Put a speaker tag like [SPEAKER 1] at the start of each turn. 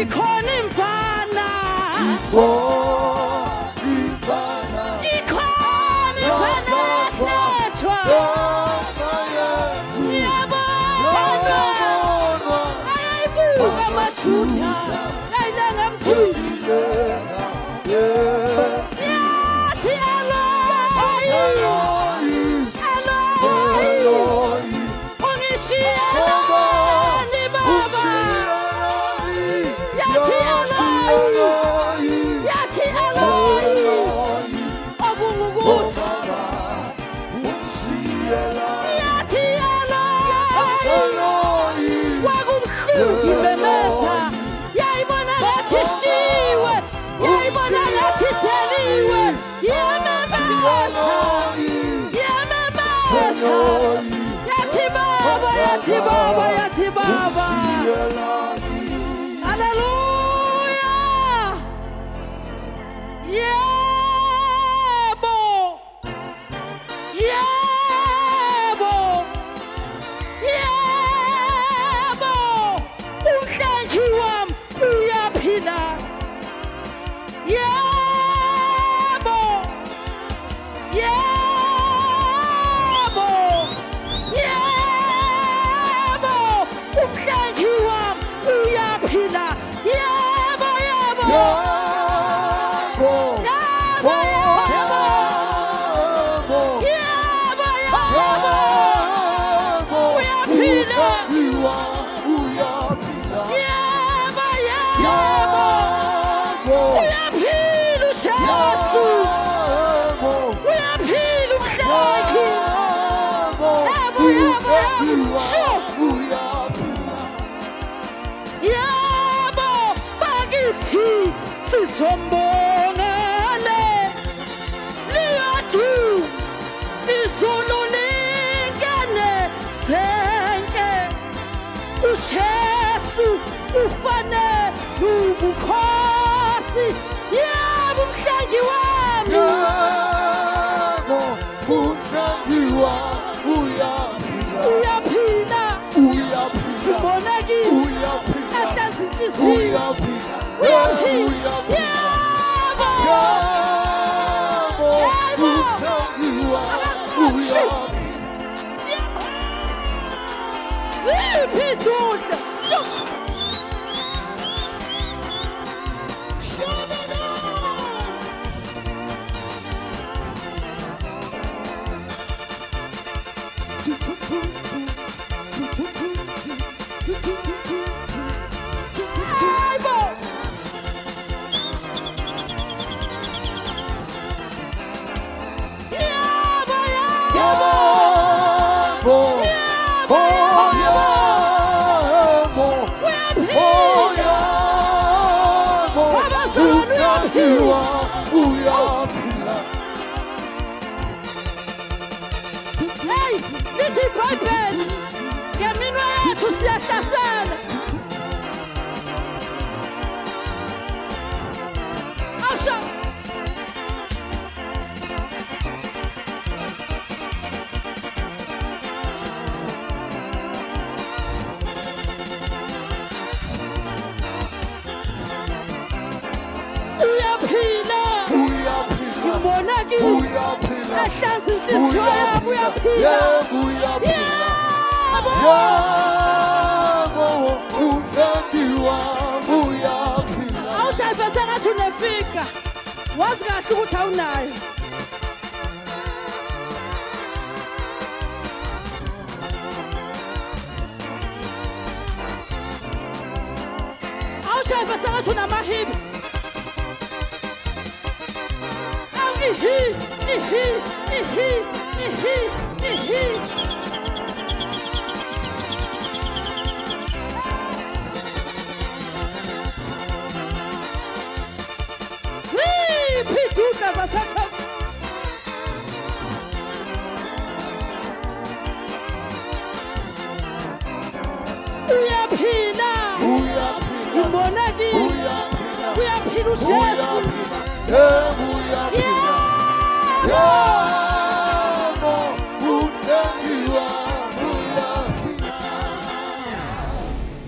[SPEAKER 1] ikhona imfana ikhona imfana yahlethwa iyabonwa ayayibuka amashutha ayinangamthile yathi Eloi ungishiyelani baba yathi Eloi okungukuthi yathi Eloi wakumhluki memeza yayibona ngathi shiwe yayibona ngathi deliwe yememeza yathi baba hallelujah yebo umhlengi wami uyaphila yebo umhlengi wami uyaphila yebo bakithi sizombongele liyadu izulu lingane zenke uJesu ufane nobukhosi yebo umhlengi wami uyaphila ubonakile ahlanza inhliziyo uyaphila ziphi idudla Lithi iBhayibheli ngeminwe yethu siyahlasela awusha uyaphila ubonakile ahlanza inhliziyo yami uyaphila awushayife sengathi unefika wazi kahle ukuthi awunayo awushayife sengathi unama-hips Pituca zasatha uyaphila umbonakile uyaphila uJesu